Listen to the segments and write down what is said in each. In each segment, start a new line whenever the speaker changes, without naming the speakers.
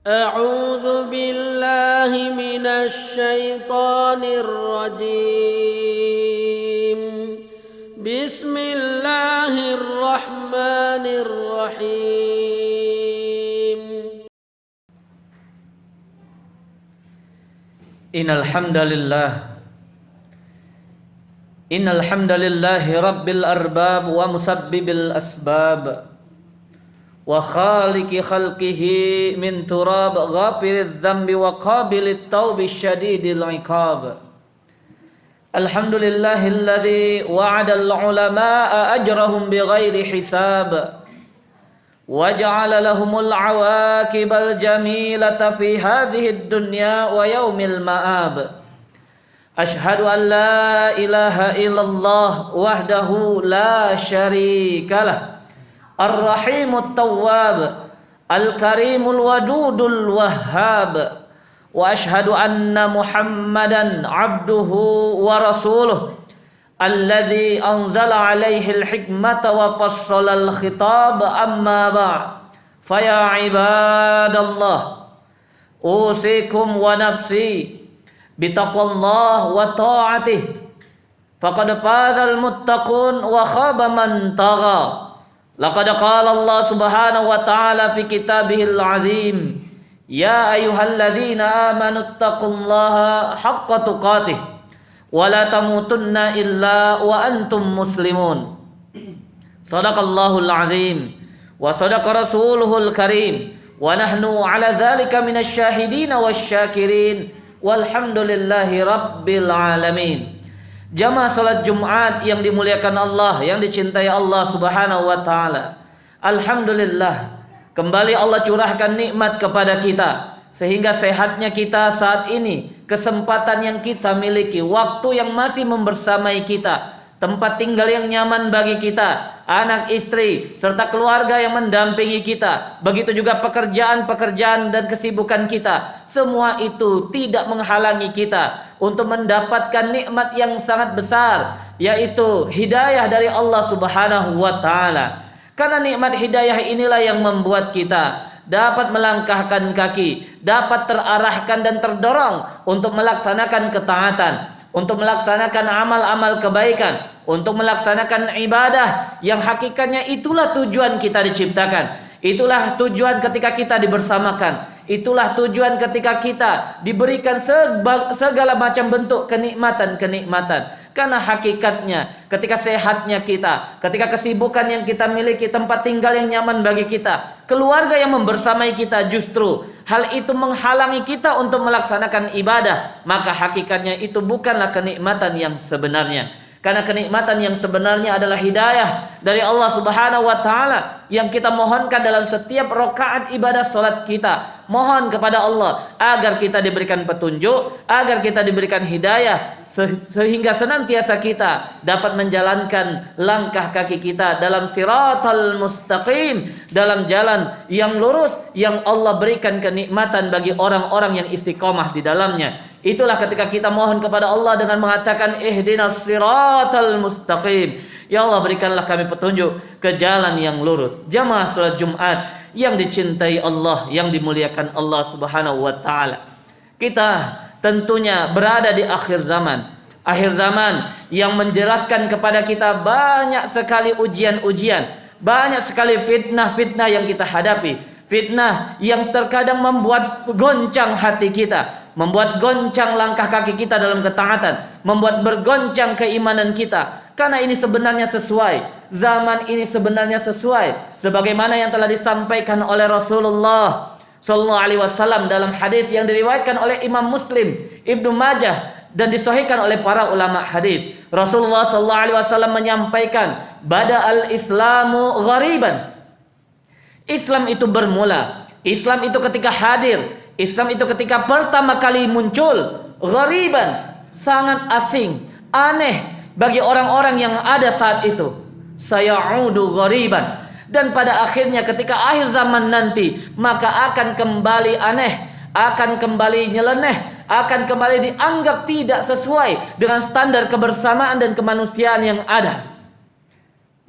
أعوذ بالله من الشيطان الرجيم. بسم الله الرحمن الرحيم.
إن الحمد لله رب الأرباب ومسبب الأسباب وخالق خلقه من تراب غافر الذنب وقابل التوب الشديد العقاب. الحمد لله الذي وعد العلماء أجرهم بغير حساب وجعل لهم العواقب الجميلة في هذه الدنيا ويوم المآب. أشهد أن لا إله إلا الله وحده لا شريك له الرحيم التواب الكريم الودود الوهاب. وأشهد أن محمدا عبده ورسوله الذي أنزل عليه الحكمة وفصل الخطاب. أما بعد فيا عباد الله أوصيكم ونفسي بتقوى الله وطاعته فقد فاز المتقون وخاب من طغى. لقد قال الله سبحانه وتعالى في كتابه العظيم يا أيها الذين آمنوا اتقوا الله حق تقاته ولا تموتن إلا وأنتم مسلمون. صدق الله العظيم وصدق رسوله الكريم ونحن على ذلك من الشاهدين والشاكرين والحمد لله رب العالمين. Jamaah salat Jumat yang dimuliakan Allah, yang dicintai Allah Subhanahu wa taala. Alhamdulillah, kembali Allah curahkan nikmat kepada kita sehingga sehatnya kita saat ini, kesempatan yang kita miliki, waktu yang masih membersamai kita, tempat tinggal yang nyaman bagi kita, anak istri serta keluarga yang mendampingi kita, begitu juga pekerjaan-pekerjaan dan kesibukan kita. Semua itu tidak menghalangi kita untuk mendapatkan nikmat yang sangat besar, yaitu hidayah dari Allah Subhanahu wa taala. Karena nikmat hidayah inilah yang membuat kita dapat melangkahkan kaki, dapat terarahkan dan terdorong untuk melaksanakan ketaatan, untuk melaksanakan amal-amal kebaikan, untuk melaksanakan ibadah yang hakikatnya itulah tujuan kita diciptakan. Itulah tujuan ketika kita dibersamakan. Itulah tujuan ketika kita diberikan segala macam bentuk kenikmatan-kenikmatan. Karena hakikatnya ketika sehatnya kita, ketika kesibukan yang kita miliki, tempat tinggal yang nyaman bagi kita, keluarga yang membersamai kita, justru hal itu menghalangi kita untuk melaksanakan ibadah, maka hakikatnya itu bukanlah kenikmatan yang sebenarnya. Karena kenikmatan yang sebenarnya adalah hidayah dari Allah Subhanahu wa taala yang kita mohonkan dalam setiap rakaat ibadah salat kita. Mohon kepada Allah agar kita diberikan petunjuk, agar kita diberikan hidayah sehingga senantiasa kita dapat menjalankan langkah kaki kita dalam siratal mustaqim, dalam jalan yang lurus yang Allah berikan kenikmatan bagi orang-orang yang istiqomah di dalamnya. Itulah ketika kita mohon kepada Allah dengan mengatakan ihdinas siratal mustaqim. Ya Allah, berikanlah kami petunjuk ke jalan yang lurus. Jamaah salat Jumat yang dicintai Allah, yang dimuliakan Allah Subhanahu wa taala. Kita tentunya berada di akhir zaman. Akhir zaman yang menjelaskan kepada kita banyak sekali ujian-ujian, banyak sekali fitnah-fitnah yang kita hadapi. Fitnah yang terkadang membuat goncang hati kita, membuat goncang langkah kaki kita dalam ketaatan, membuat bergoncang keimanan kita. Karena ini sebenarnya sesuai, zaman ini sebenarnya sesuai sebagaimana yang telah disampaikan oleh Rasulullah sallallahu alaihi wasallam dalam hadis yang diriwayatkan oleh Imam Muslim, Ibnu Majah dan disahihkan oleh para ulama hadis. Rasulullah sallallahu alaihi wasallam menyampaikan, "Bada'al Islamu ghariban." Islam itu bermula, Islam itu ketika hadir, Islam itu ketika pertama kali muncul, ghariban, sangat asing, aneh bagi orang-orang yang ada saat itu. Sayaudu ghariban, dan pada akhirnya ketika akhir zaman nanti maka akan kembali aneh, akan kembali nyeleneh, akan kembali dianggap tidak sesuai dengan standar kebersamaan dan kemanusiaan yang ada.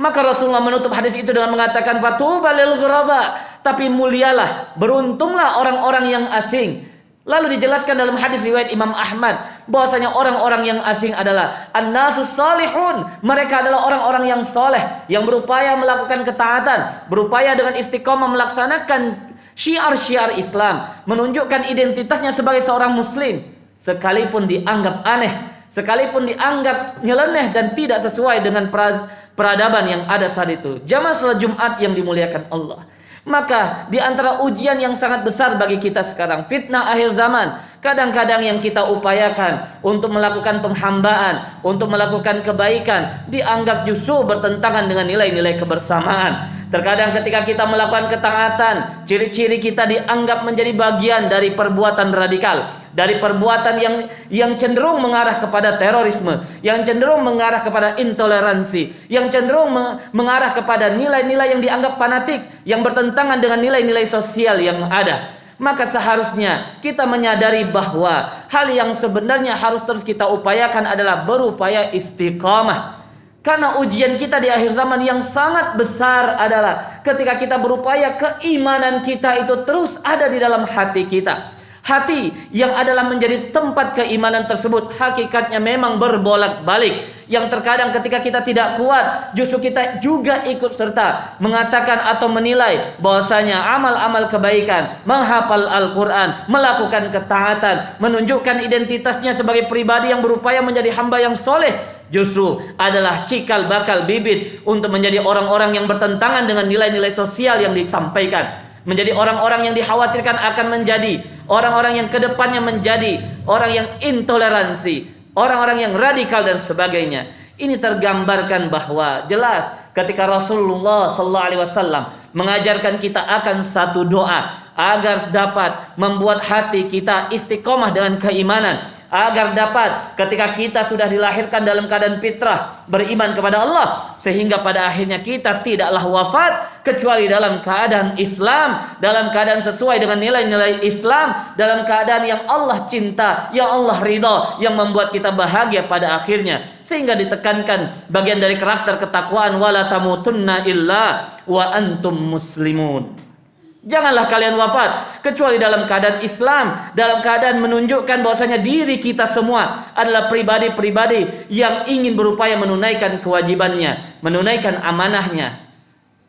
Maka Rasulullah menutup hadis itu dengan mengatakan fatuba lil ghuraba, tapi mulialah, beruntunglah orang-orang yang asing. Lalu dijelaskan dalam hadis riwayat Imam Ahmad bahwasanya orang-orang yang asing adalah an-nasus salihun. Mereka adalah orang-orang yang soleh, yang berupaya melakukan ketaatan, berupaya dengan istiqomah melaksanakan syiar-syiar Islam, menunjukkan identitasnya sebagai seorang muslim, sekalipun dianggap aneh, sekalipun dianggap nyeleneh dan tidak sesuai dengan peradaban yang ada saat itu. Jamaah salat Jumat yang dimuliakan Allah. Maka di antara ujian yang sangat besar bagi kita sekarang, fitnah akhir zaman, kadang-kadang yang kita upayakan untuk melakukan penghambaan, untuk melakukan kebaikan, dianggap justru bertentangan dengan nilai-nilai kebersamaan. Terkadang ketika kita melakukan ketaatan, ciri-ciri kita dianggap menjadi bagian dari perbuatan radikal, dari perbuatan yang cenderung mengarah kepada terorisme, yang cenderung mengarah kepada intoleransi, yang cenderung mengarah kepada nilai-nilai yang dianggap fanatik, yang bertentangan dengan nilai-nilai sosial yang ada. Maka seharusnya kita menyadari bahwa hal yang sebenarnya harus terus kita upayakan adalah berupaya istiqamah. Karena ujian kita di akhir zaman yang sangat besar adalah ketika kita berupaya keimanan kita itu terus ada di dalam hati kita. Hati yang adalah menjadi tempat keimanan tersebut hakikatnya memang berbolak-balik, yang terkadang ketika kita tidak kuat justru kita juga ikut serta mengatakan atau menilai bahwasanya amal-amal kebaikan, menghafal Al-Quran, melakukan ketaatan, menunjukkan identitasnya sebagai pribadi yang berupaya menjadi hamba yang soleh, justru adalah cikal bakal bibit untuk menjadi orang-orang yang bertentangan dengan nilai-nilai sosial yang disampaikan, menjadi orang-orang yang dikhawatirkan akan menjadi orang-orang yang kedepannya menjadi orang yang intoleransi, orang-orang yang radikal dan sebagainya. Ini tergambarkan bahwa jelas ketika Rasulullah SAW mengajarkan kita akan satu doa agar dapat membuat hati kita istiqomah dengan keimanan, agar dapat ketika kita sudah dilahirkan dalam keadaan fitrah beriman kepada Allah, sehingga pada akhirnya kita tidaklah wafat kecuali dalam keadaan Islam, dalam keadaan sesuai dengan nilai-nilai Islam, dalam keadaan yang Allah cinta, yang Allah ridha, yang membuat kita bahagia pada akhirnya. Sehingga ditekankan bagian dari karakter ketakwaan, wala tamutunna illa wa antum muslimun. Janganlah kalian wafat kecuali dalam keadaan Islam, dalam keadaan menunjukkan bahwasanya diri kita semua adalah pribadi-pribadi yang ingin berupaya menunaikan kewajibannya, menunaikan amanahnya.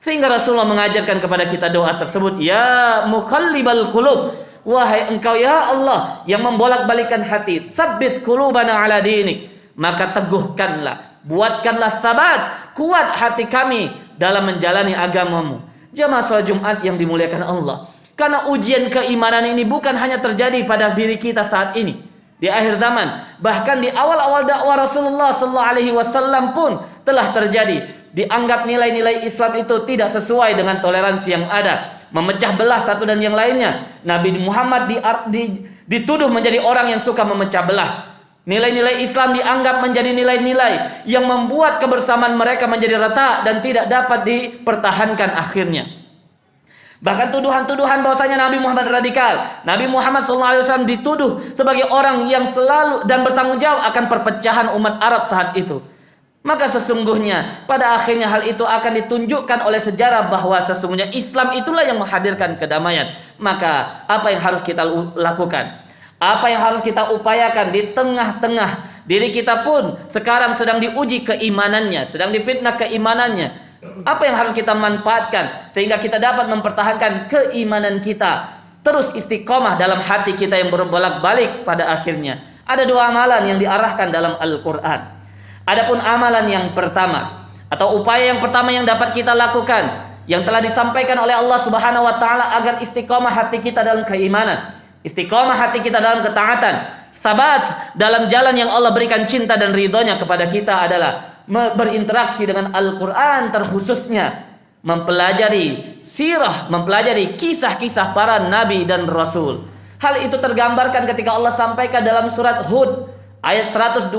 Sehingga Rasulullah mengajarkan kepada kita doa tersebut, ya muqallibal qulub, wahai engkau ya Allah yang membolak-balikkan hati, tsabbit qulubana ala dinik, maka teguhkanlah, buatkanlah sabat, kuat hati kami dalam menjalani agamamu. Jamaah salat Jumat yang dimuliakan Allah, karena ujian keimanan ini bukan hanya terjadi pada diri kita saat ini di akhir zaman, bahkan di awal-awal dakwah Rasulullah SAW pun telah terjadi. Dianggap nilai-nilai Islam itu tidak sesuai dengan toleransi yang ada, memecah belah satu dan yang lainnya. Nabi Muhammad dituduh menjadi orang yang suka memecah belah. Nilai-nilai Islam dianggap menjadi nilai-nilai yang membuat kebersamaan mereka menjadi retak dan tidak dapat dipertahankan akhirnya. Bahkan tuduhan-tuduhan bahwasanya Nabi Muhammad radikal, Nabi Muhammad SAW dituduh sebagai orang yang selalu dan bertanggung jawab akan perpecahan umat Arab saat itu. Maka sesungguhnya pada akhirnya hal itu akan ditunjukkan oleh sejarah bahwa sesungguhnya Islam itulah yang menghadirkan kedamaian. Maka apa yang harus kita lakukan? Apa yang harus kita upayakan di tengah-tengah diri kita pun sekarang sedang diuji keimanannya, sedang difitnah keimanannya. Apa yang harus kita manfaatkan sehingga kita dapat mempertahankan keimanan kita, terus istiqomah dalam hati kita yang berbolak-balik pada akhirnya. Ada dua amalan yang diarahkan dalam Al-Quran. Adapun amalan yang pertama atau upaya yang pertama yang dapat kita lakukan yang telah disampaikan oleh Allah Subhanahu wa taala agar istiqomah hati kita dalam keimanan, istiqomah hati kita dalam ketaatan, sabat dalam jalan yang Allah berikan cinta dan ridhonya kepada kita adalah berinteraksi dengan Al-Quran, terkhususnya mempelajari sirah, mempelajari kisah-kisah para nabi dan rasul. Hal itu tergambarkan ketika Allah sampaikan dalam surat Hud ayat 120.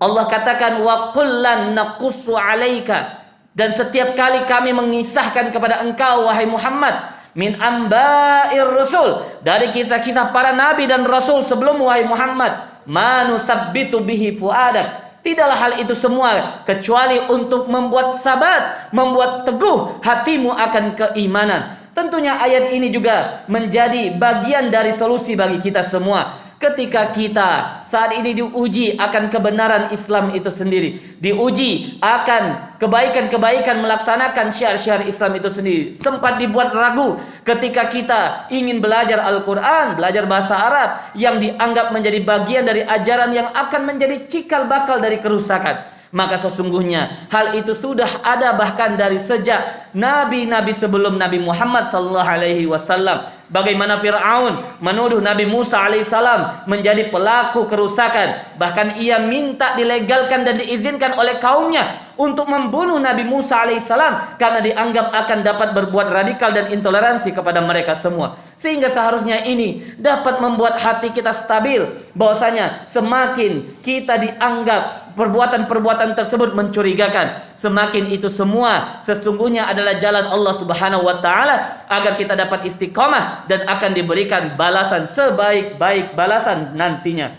Allah katakan wa kullan naqussu 'alaika, dan setiap kali kami mengisahkan kepada engkau wahai Muhammad min amba'ir rusul, dari kisah-kisah para nabi dan rasul sebelum wahai Muhammad, ma nusabbitu bihi fuadak, Tidaklah hal itu semua kecuali untuk membuat sabat, membuat teguh hatimu akan keimanan. Tentunya ayat ini juga menjadi bagian dari solusi bagi kita semua. Ketika kita saat ini diuji akan kebenaran Islam itu sendiri, diuji akan kebaikan-kebaikan melaksanakan syiar-syiar Islam itu sendiri, sempat dibuat ragu ketika kita ingin belajar Al-Quran, belajar bahasa Arab yang dianggap menjadi bagian dari ajaran yang akan menjadi cikal bakal dari kerusakan. Maka sesungguhnya hal itu sudah ada bahkan dari sejak nabi-nabi sebelum Nabi Muhammad SAW. Bagaimana Fir'aun menuduh Nabi Musa alaihissalam menjadi pelaku kerusakan. Bahkan ia minta dilegalkan dan diizinkan oleh kaumnya untuk membunuh Nabi Musa alaihissalam karena dianggap akan dapat berbuat radikal dan intoleransi kepada mereka semua. Sehingga seharusnya ini dapat membuat hati kita stabil, bahwasanya semakin kita dianggap perbuatan-perbuatan tersebut mencurigakan, semakin itu semua sesungguhnya adalah jalan Allah Subhanahu wa taala agar kita dapat istiqomah dan akan diberikan balasan sebaik-baik balasan nantinya.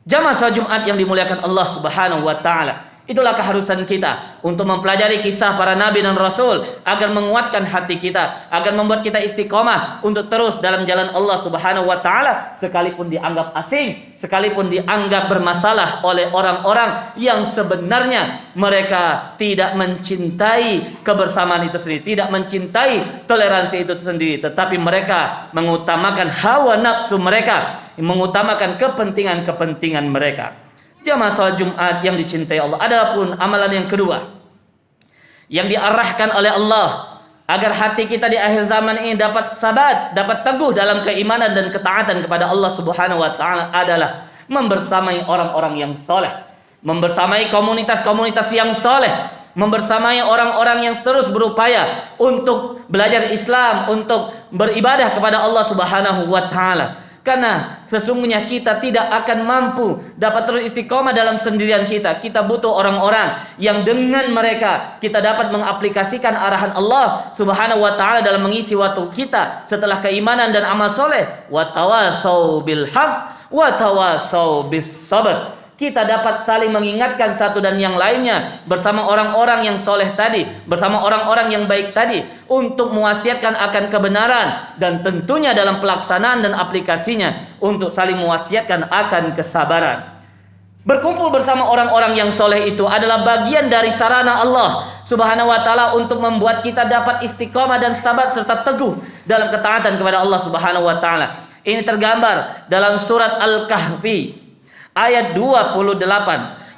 Jamaah salat Jumat yang dimuliakan Allah Subhanahu wa taala, itulah keharusan kita untuk mempelajari kisah para nabi dan rasul agar menguatkan hati kita, agar membuat kita istiqomah untuk terus dalam jalan Allah Subhanahu wa taala sekalipun dianggap asing, sekalipun dianggap bermasalah oleh orang-orang yang sebenarnya mereka tidak mencintai kebersamaan itu sendiri, tidak mencintai toleransi itu sendiri, tetapi mereka mengutamakan hawa nafsu mereka, mengutamakan kepentingan-kepentingan mereka. Jamaah salat Jumat yang dicintai Allah, ada pun amalan yang kedua yang diarahkan oleh Allah agar hati kita di akhir zaman ini dapat sabat, dapat teguh dalam keimanan dan ketaatan kepada Allah Subhanahu wa taala adalah membersamai orang-orang yang soleh, membersamai komunitas-komunitas yang soleh, membersamai orang-orang yang terus berupaya untuk belajar Islam, untuk beribadah kepada Allah Subhanahu wa taala. Karena sesungguhnya kita tidak akan mampu dapat terus istiqomah dalam sendirian kita. Kita butuh orang-orang yang dengan mereka kita dapat mengaplikasikan arahan Allah Subhanahu wa taala dalam mengisi waktu kita setelah keimanan dan amal soleh. Wa tawasau bil haq wa tawasau bis sabr. Kita dapat saling mengingatkan satu dan yang lainnya bersama orang-orang yang soleh tadi, bersama orang-orang yang baik tadi, untuk mewasiatkan akan kebenaran dan tentunya dalam pelaksanaan dan aplikasinya untuk saling mewasiatkan akan kesabaran. Berkumpul bersama orang-orang yang soleh itu adalah bagian dari sarana Allah Subhanahu wa taala untuk membuat kita dapat istiqomah dan sabat serta teguh dalam ketaatan kepada Allah Subhanahu wa taala. Ini tergambar dalam surat Al-Kahfi ayat 28.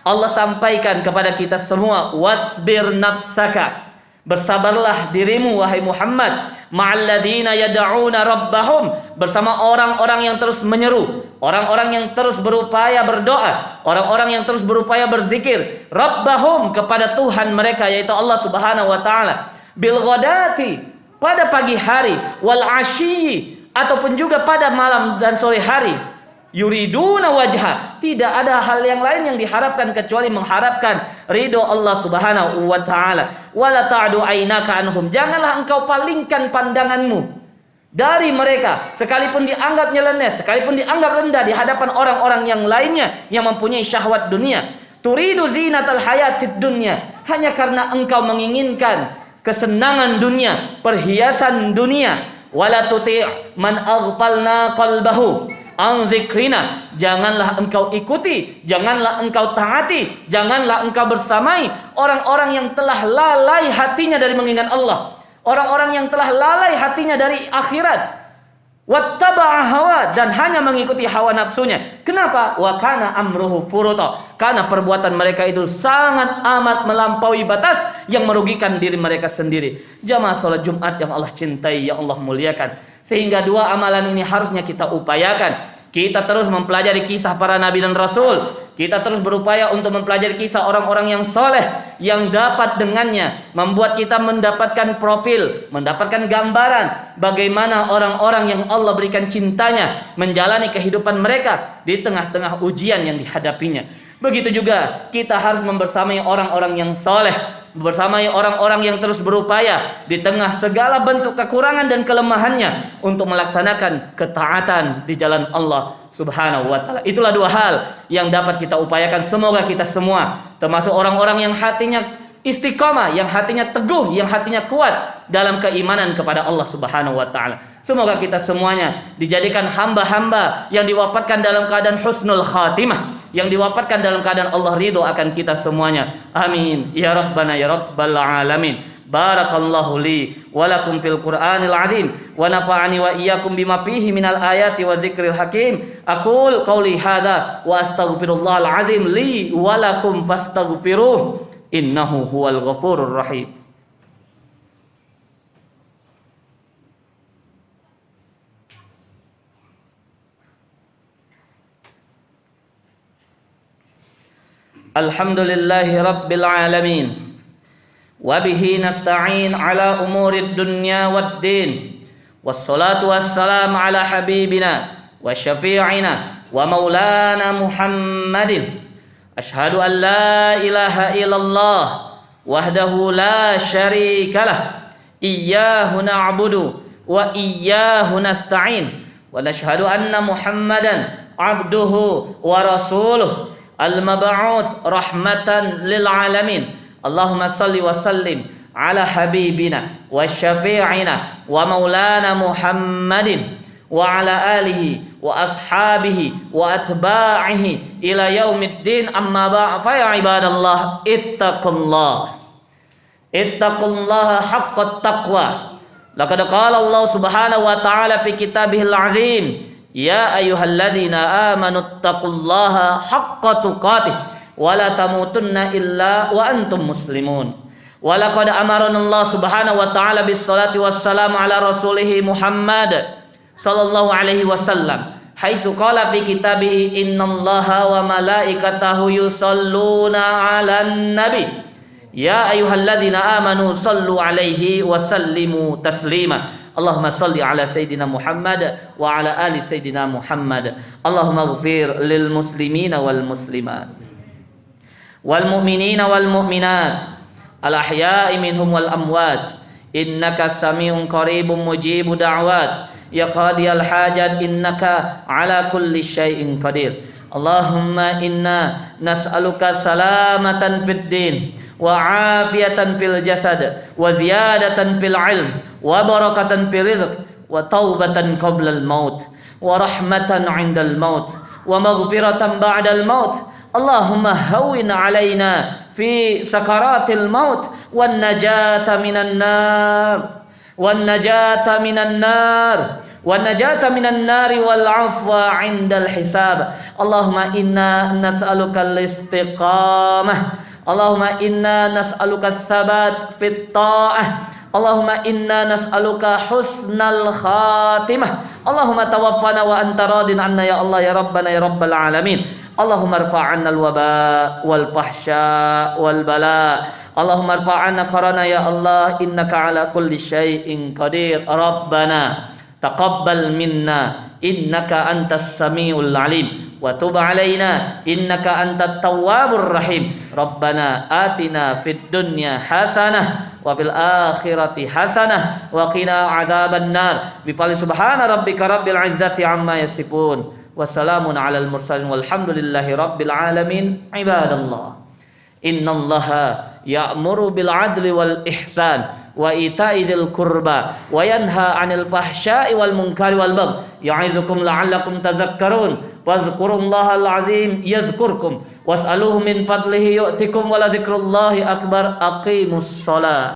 Allah sampaikan kepada kita semua, wasbir nafsaka, bersabarlah dirimu wahai Muhammad, ma'alladzina yad'una rabbahum, bersama orang-orang yang terus menyeru, orang-orang yang terus berupaya berdoa, orang-orang yang terus berupaya berzikir rabbahum, kepada Tuhan mereka yaitu Allah Subhanahu wa taala, bil ghadati, pada pagi hari, wal asyi, ataupun juga pada malam dan sore hari, yuriduna wajha, tidak ada hal yang lain yang diharapkan kecuali mengharapkan ridho Allah Subhanahu wa taala. Wala ta'du ainaka anhum, janganlah engkau palingkan pandanganmu dari mereka, sekalipun dianggap nyeleneh, sekalipun dianggap rendah di hadapan orang-orang yang lainnya yang mempunyai syahwat dunia. Turidu zinatal hayatid dunya, hanya karena engkau menginginkan kesenangan dunia, perhiasan dunia. Wala tuti' man aghfalna qalbahu an dzikrina, janganlah engkau ikuti, janganlah engkau taati, janganlah engkau bersamai orang-orang yang telah lalai hatinya dari mengingat Allah, orang-orang yang telah lalai hatinya dari akhirat. Wattaba'a hawa, dan hanya mengikuti hawa nafsunya. Kenapa? Wa kana amruhu furuta, karena perbuatan mereka itu sangat amat melampaui batas yang merugikan diri mereka sendiri. Jamaah salat Jumat yang Allah cintai, yang Allah muliakan, sehingga dua amalan ini harusnya kita upayakan. Kita terus mempelajari kisah para nabi dan rasul. Kita terus berupaya untuk mempelajari kisah orang-orang yang soleh, yang dapat dengannya membuat kita mendapatkan profil, mendapatkan gambaran bagaimana orang-orang yang Allah berikan cintanya menjalani kehidupan mereka di tengah-tengah ujian yang dihadapinya. Begitu juga kita harus membersamai orang-orang yang soleh, bersamai orang-orang yang terus berupaya di tengah segala bentuk kekurangan dan kelemahannya untuk melaksanakan ketaatan di jalan Allah Subhanahu wa ta'ala. Itulah dua hal yang dapat kita upayakan. Semoga kita semua termasuk orang-orang yang hatinya istiqamah, yang hatinya teguh, yang hatinya kuat dalam keimanan kepada Allah Subhanahu wa ta'ala. Semoga kita semuanya dijadikan hamba-hamba yang diwafatkan dalam keadaan husnul khatimah, yang diwafatkan dalam keadaan Allah ridho akan kita semuanya. Amin ya rabbana ya rabbal alamin. Barakallahu li wa lakum fil Qur'anil azim wa nafa'ani wa iyyakum bima fihi minal ayati wa dzikril hakim. Aqul qauli hadza wa astaghfirullahal azim li wa lakum fastaghfiruh innahu huwal ghafurur rahim. Alhamdulillahi rabbil alamin. Wabihi nasta'in ala umurid dunya wad din. Wassalatu wassalamu ala habibina wa syafi'ina wa maulana Muhammadin. Ashhadu an la ilaha illallah wahdahu la syarika lah. Iyyahu na'budu wa iyyahu nasta'in. Wa nashhadu anna Muhammadan abduhu wa rasuluh al-mab'uts rahmatan lil alamin. Allahumma salli wa sallim ala habibina wa syafi'ina wa maulana Muhammadin wa ala alihi wa ashabihi wa atba'ihi ila yaumiddin. Amma ba'd, fa ya ibadallah ittaqullaha haqqat taqwa. Laqad qala Allah subhanahu wa ta'ala fi kitabihil azim, ya ayyuhalladzina amanu ittaqullaha haqqa tuqatih wa la tamutunna illa wa antum muslimun. Wa laqad amarana Allah subhanahu wa ta'ala bis salati wassalamu ala rasulih Muhammad sallallahu alaihi wasallam haitsu qala fi kitabihi innallaha wa malaikatahu yusholluna 'alan nabi ya ayyuhalladzina amanu sallu alaihi wa sallimu taslima. Allahumma salli ala sayyidina Muhammad wa ala ali sayyidina Muhammad. Allahumma ighfir lil muslimina wal muslimat wal mu'minina wal mu'minat al ahya'i minhum wal amwat innaka sami'un qaribun mujibu da'wat ya qadiyal hajat innaka ala kulli syai'in qadir. Allahumma inna nas'aluka salamatan fid din wa afiyatan fil jasad wa ziyadatan fil ilm wa barakatan fil rizq wa taubatan qabla al maut wa rahmatan 'inda al maut wa maghfiratan ba'da al maut. Allahumma hawwin 'alaina fi sakaratil maut wan najata minan nar wan najata minan nar wan najata minan nari wal 'afwa 'indal hisab. Allahumma inna nas'aluka al-istiqamah. Allahumma inna nas'aluka ats-tsabat fit ta'ah. Allahumma inna nas'aluka husnal khatimah. Allahumma tawaffana wa anta radin 'anna ya Allah ya rabbana ya rabbal alamin. Allahumma irfa' 'anna al-waba wal fahsya wal bala. Allahumma irfa' 'anna qarana ya Allah innaka 'ala kulli syai'in qadir. Rabbana taqabbal minna innaka antas samiul alim wa tub 'alaina innaka antat tawwabur rahim. Rabbana atina fid dunya hasanah wa fil akhirati hasanah wa qina 'adzaban nar. Bi fadli subhana rabbika rabbil izzati amma yasifun. Wassalamun 'alal mursalin walhamdulillahi rabbil alamin. Ibadallah, innallaha ya'muru bil 'adli wal ihsan wa ita'i dzil qurba wa yanha 'anil fahsya'i wal munkari wal baghi ya'izukum la'allakum tadhakkarun. Wazkurullahal azim yazkurkum was'aluhu min fadlihi yu'tikum wa la dzikrullahi akbar. Aqimus shalah.